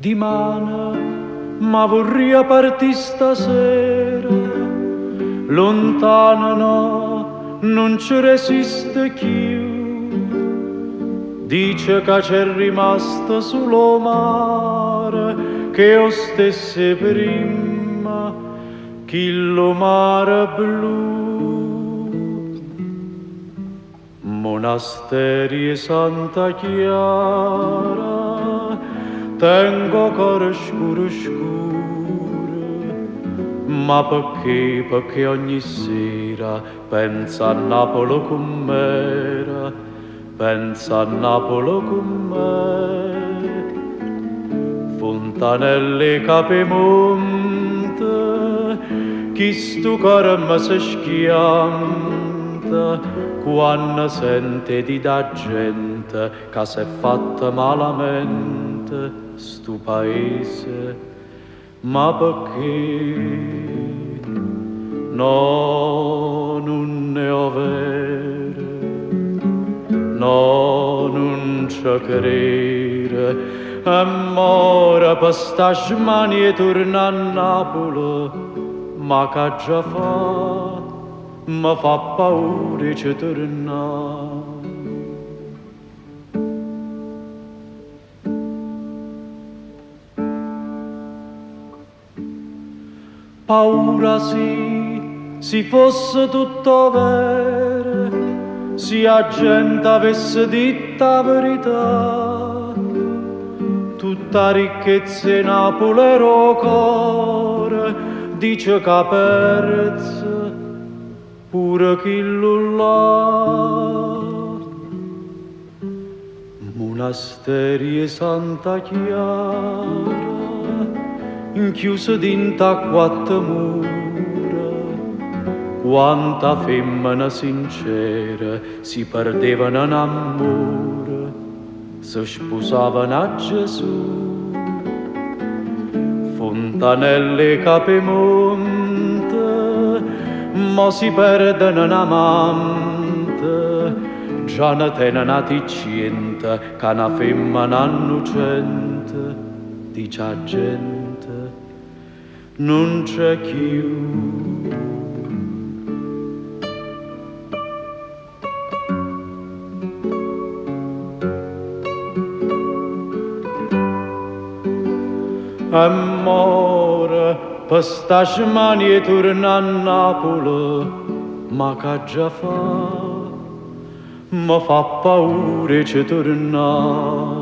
di mana, ma vorrei partire stasera. Lontano no, non ci resiste più. Dice che c'è rimasto sullo mare, che io stesse prima, che lo mare blu. Monasteri e Santa Chiara, tengo cuore scuro scuro, ma perché? Perché ogni sera pensa a Napoli com'era, pensa a Napoli com'è. Fontanelle Capemonte, chi stu cuore mi si schianta quando sente di da gente che s'è fatta malamente stu paese. Ma perché? No, non ne ho vere, no, non ci credere. Amore per sta smanie torna a Napoli, ma che già fa, mi fa paura ci torna. Paura sì, se fosse tutto vero, se la gente avesse detto la verità, tutta ricchezza in Napoli era cuore, dice che perze pure chi là. Monasteri e Santa Chiara, inchiuse dinta a quattro mura, quanta femmina sincera si perdevano in amore, si sposavano a Gesù. Fontanelle Capemonte, ma si perdono in amante, già ne tenen a ticciente, che una femmina innocente, dice a gente, non c'è più. Amore, per sta smanie torna a Napoli, ma che già fa, mi fa paura ci torna.